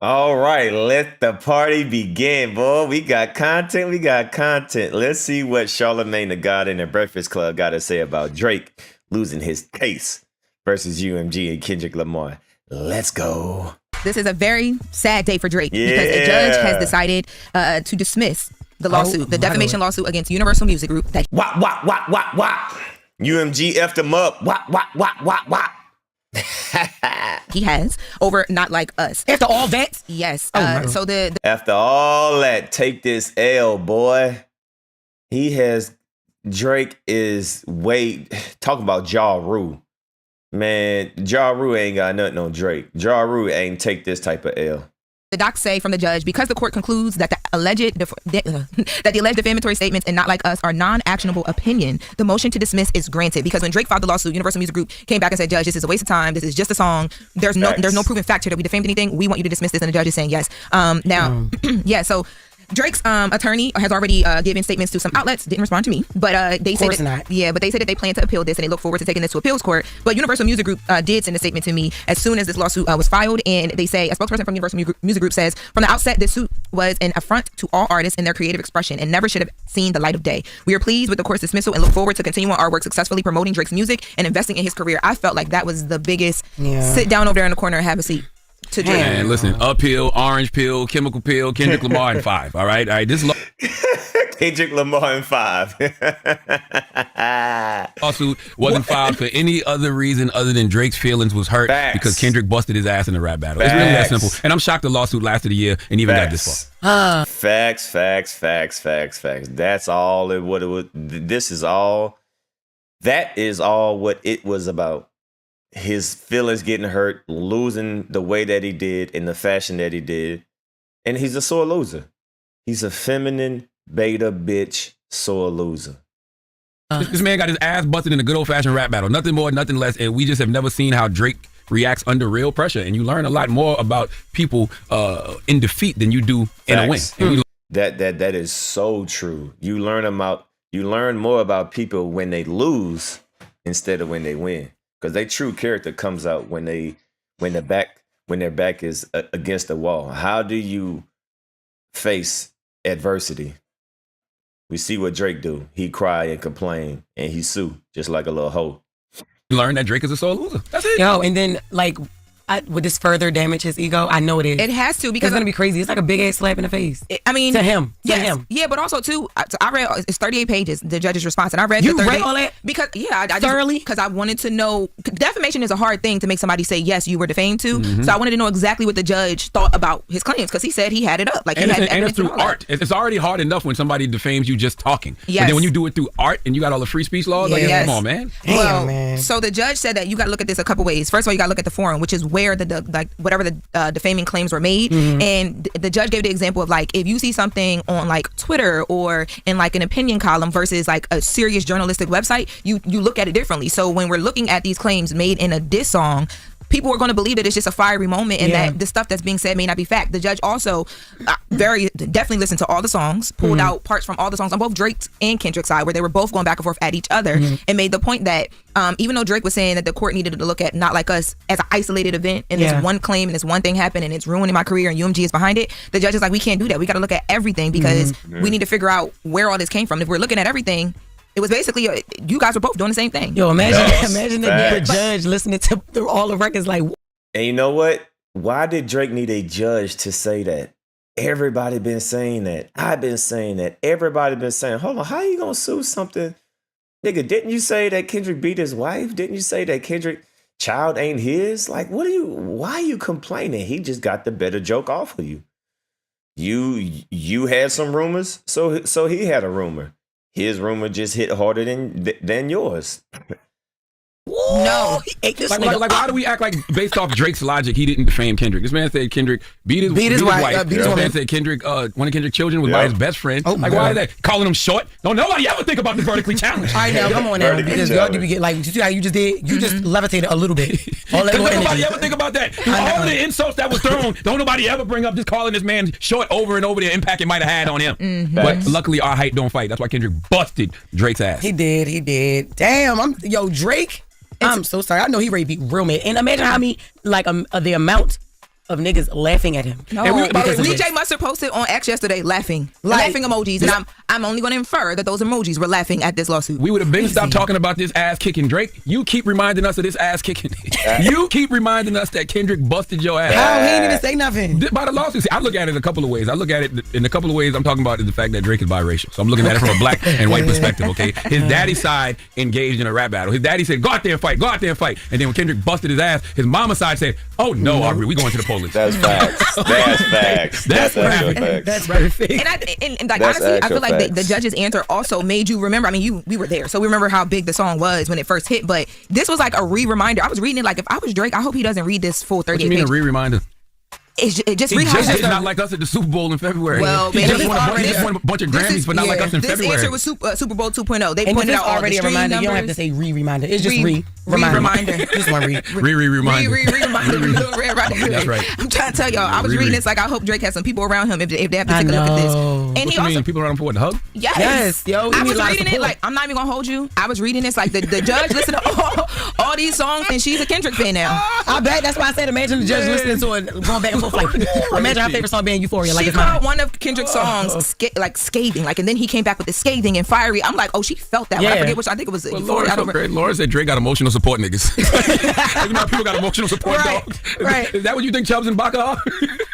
All right, let the party begin, boy. We got content. Let's see what Charlamagne the God in the Breakfast Club got to say about Drake losing his case versus UMG and Kendrick Lamar. Let's go. This is a very sad day for Drake because a judge has decided to dismiss the lawsuit, the defamation lawsuit against Universal Music Group. That UMG effed him up. he has over Not Like Us. After all that? Yes. So after all that, take this L, boy. Drake is talking about Ja Rule. Man, Ja Rule ain't got nothing on Drake. Ja Rule ain't take this type of L. The docs say from the judge, because the court concludes that the alleged defamatory statements in Not Like Us are non-actionable opinion, the motion to dismiss is granted. Because when Drake filed the lawsuit, Universal Music Group came back and said, Judge, this is a waste of time. This is just a song. There's no proven fact here that we defamed anything. We want you to dismiss this. And the judge is saying yes. So Drake's attorney has already given statements to some outlets. Didn't respond to me, but they said but they said that they plan to appeal this and they look forward to taking this to appeals court. But Universal Music Group did send a statement to me as soon as this lawsuit was filed, and they say a spokesperson from Universal Music Group says from the outset this suit was an affront to all artists and their creative expression and never should have seen the light of day. We are pleased with the court's dismissal and look forward to continuing our work successfully promoting Drake's music and investing in his career. I felt like that was the biggest. Sit down over there in the corner and have a seat. And listen, uphill, orange pill, chemical pill, Kendrick Lamar and 5. All right. This Kendrick Lamar and 5. lawsuit wasn't filed for any other reason other than Drake's feelings was hurt because Kendrick busted his ass in a rap battle. It's really that simple. And I'm shocked the lawsuit lasted a year and even got this far. Facts. That's all what it was. That is all what it was about. His feelings getting hurt, losing the way that he did in the fashion that he did. And he's a sore loser. He's a feminine beta bitch sore loser. This man got his ass busted in a good old-fashioned rap battle. Nothing more, nothing less. And we just have never seen how Drake reacts under real pressure. And you learn a lot more about people in defeat than you do in a win. That is so true. You learn more about people when they lose instead of when they win. Because their true character comes out when their back is against the wall. How do you face adversity? We see what Drake do. He cry and complain and he sue just like a little hoe. You learn that Drake is a sole loser. That's it. Yo, and then would this further damage his ego? I know it is. It has to because it's gonna be crazy. It's like a big ass slap in the face. To him. Yeah, but also too, I read it's 38 pages. The judge's response, and I read read all that because I thoroughly because I wanted to know. Defamation is a hard thing to make somebody say yes, you were defamed to. Mm-hmm. So I wanted to know exactly what the judge thought about his claims because he said he had it up. Like and it's through art. It's already hard enough when somebody defames you just talking. Yes. But then when you do it through art and you got all the free speech laws, come on, man. Damn, man. So the judge said that you got to look at this a couple ways. First of all, you got to look at the forum, which is where whatever the defaming claims were made. Mm-hmm. And the judge gave the example of if you see something on Twitter or in an opinion column versus a serious journalistic website, you look at it differently. So when we're looking at these claims made in a diss song, people are going to believe that it's just a fiery moment and that the stuff that's being said may not be fact. The judge also definitely listened to all the songs, pulled out parts from all the songs on both Drake's and Kendrick's side where they were both going back and forth at each other and made the point that even though Drake was saying that the court needed to look at Not Like Us as an isolated event and this one claim and this one thing happened and it's ruining my career and UMG is behind it, the judge is like, we can't do that. We got to look at everything because we need to figure out where all this came from. If we're looking at everything, it was basically you guys were both doing the same thing. Yo, imagine the judge listening to all the records And you know what? Why did Drake need a judge to say that? Everybody been saying that. I've been saying that. Everybody been saying, hold on, how you gonna sue something? Nigga, didn't you say that Kendrick beat his wife? Didn't you say that Kendrick child ain't his? Why are you complaining? He just got the better joke off of you. You had some rumors, so he had a rumor. His rumor just hit harder than yours. No, why do we act like based off Drake's logic he didn't defame Kendrick? This man said Kendrick beat his wife. This man said Kendrick one of Kendrick's children was by his best friend. Oh, why is that? Calling him short? Don't nobody ever think about the vertically challenged. I know, come on now, because y'all do get you see how you just did? You just levitated a little bit. Don't nobody ever think about that. All the insults that was thrown, don't nobody ever bring up just calling this man short over and over the impact it might have had on him. Mm-hmm. But luckily our height don't fight. That's why Kendrick busted Drake's ass. He did. Damn, Drake. I'm so sorry. I know he ready to be real mad. And imagine how the amount of niggas laughing at him. No, DJ Mustard posted on X yesterday laughing emojis, and I'm only going to infer that those emojis were laughing at this lawsuit. We would have been stopped talking about this ass kicking, Drake. You keep reminding us of this ass kicking. You keep reminding us that Kendrick busted your ass. How? He didn't even say nothing. By the lawsuit. See, I look at it in a couple of ways. I look at it in a couple of ways. I'm talking about the fact that Drake is biracial. So I'm looking at it from a black and white perspective, okay? His daddy's side engaged in a rap battle. His daddy said, go out there and fight, go out there and fight. And then when Kendrick busted his ass, his mama's side said, oh no, Aubrey, we going to the police. That's facts. That's facts. That's facts. That's perfect. And like, honestly, I feel like the judge's answer also made you remember. I mean, we were there, so we remember how big the song was when it first hit. But this was like a reminder. I was reading it like, if I was Drake, I hope he doesn't read this full 38 pages. What do you mean a reminder? It just did not like us at the Super Bowl in February. Well, he just won a bunch of Grammys, but not like us in February. This answer was Super Bowl 2.0. They pointed out already all the a reminder. numbers. You don't have to say reminder. It's just reminder. Just one reminder. Reminder. That's right. I'm trying to tell y'all. I was reading this like, I hope Drake has some people around him if they have to take a look at this. And what he also people around him for what, the hug? Yes. Yo, I was reading it like, I'm not even gonna hold you. I was reading this like the judge listened to all these songs, and she's a Kendrick fan now. I bet that's why I said imagine the judge listening to it going back and forth like imagine our favorite song being Euphoria. Like she called one of Kendrick's songs scathing, like, and then he came back with the scathing and fiery. I'm like, oh, she felt that. I forget which. I think it was. Laura said Drake got emotional support niggas. You know, people got emotional support dogs. Right. Is that what you think Chubbs and Baka are?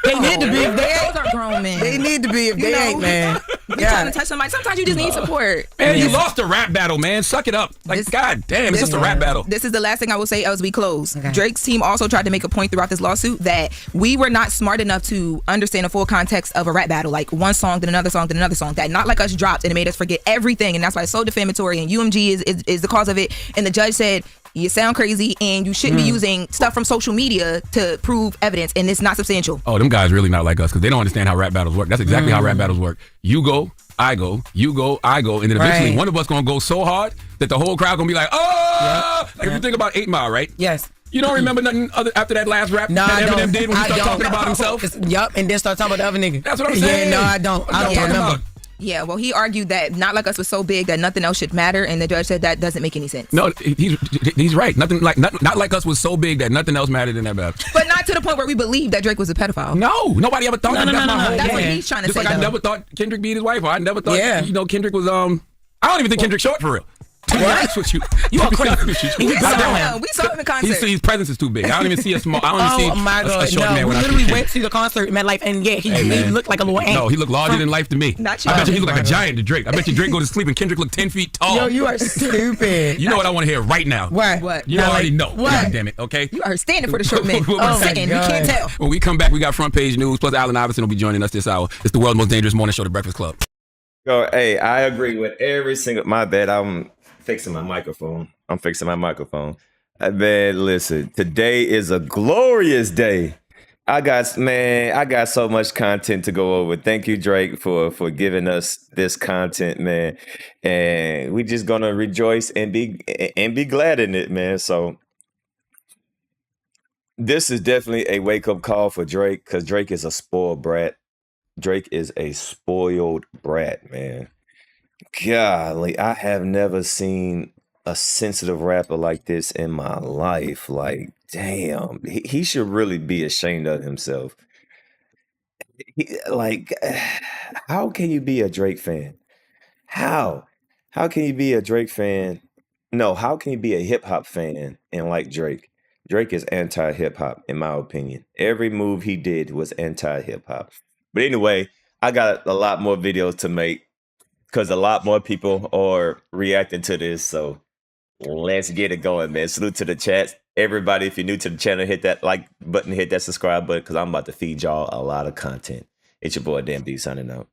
They need to be if they ain't. Those are grown men. They need to be if they ain't, man. You trying to touch somebody. Sometimes you just need support. Man, you lost a rap battle, man. Suck it up. Like, god damn, it's just a rap battle. This is the last thing I will say as we close. Okay. Drake's team also tried to make a point throughout this lawsuit that we were not smart enough to understand the full context of a rap battle. Like, one song, then another song, then another song. That Not Like Us dropped, and it made us forget everything. And that's why it's so defamatory. And UMG is the cause of it. And the judge said, you sound crazy, and you shouldn't be using stuff from social media to prove evidence, and it's not substantial. Oh, them guys really not like us because they don't understand how rap battles work. That's exactly how rap battles work. You go, I go, you go, I go, and then eventually one of us gonna go so hard that the whole crowd gonna be like, oh! Like if you think about 8 Mile, right? Yes. You don't remember nothing other after that last rap that Eminem did when he started talking about himself? Yup, and then start talking about the other nigga. That's what I'm saying. Yeah, no, I don't. I don't remember. Yeah, well, he argued that Not Like Us was so big that nothing else should matter, and the judge said that doesn't make any sense. No, he's right. Nothing like Not Like Us was so big that nothing else mattered in that battle. But not to the point where we believe that Drake was a pedophile. No, nobody ever thought that. That's what he's trying to say. Just like I never thought Kendrick beat his wife, or I never thought Kendrick was I don't even think Kendrick's short for real. To be honest with you, you are crazy. We saw him in concert. His presence is too big. I don't even see a small. I don't even see a short man. We literally went to the concert in MetLife, and he looked like a little ant. No, he looked larger than life to me. Not you. I bet you he looked like a giant to Drake. I bet you Drake go to sleep and Kendrick looked 10 feet tall. Yo, you are stupid. You know what I want to hear right now? What? You already know. What? God damn it. Okay. You are standing for the short man. Sitting. You can't tell. When we come back, we got front page news. Plus, Allen Iverson will be joining us this hour. It's the world's most dangerous morning show, The Breakfast Club. Yo, hey, I agree with every single. My bad. I'm fixing my microphone. Man, listen, today is a glorious day. I got so much content to go over. Thank you, Drake, for giving us this content, man. And we just gonna rejoice and be glad in it, man. So this is definitely a wake-up call for Drake, because Drake is a spoiled brat. Drake is a spoiled brat, man. Golly, I have never seen a sensitive rapper like this in my life. Like, damn, he should really be ashamed of himself. How can you be a Drake fan? How can you be a Drake fan? No, how can you be a hip hop fan and like Drake? Drake is anti-hip hop, in my opinion. Every move he did was anti-hip hop. But anyway, I got a lot more videos to make, because a lot more people are reacting to this. So let's get it going, man. Salute to the chat. Everybody, if you're new to the channel, hit that like button, hit that subscribe button, because I'm about to feed y'all a lot of content. It's your boy, Dan B, signing out.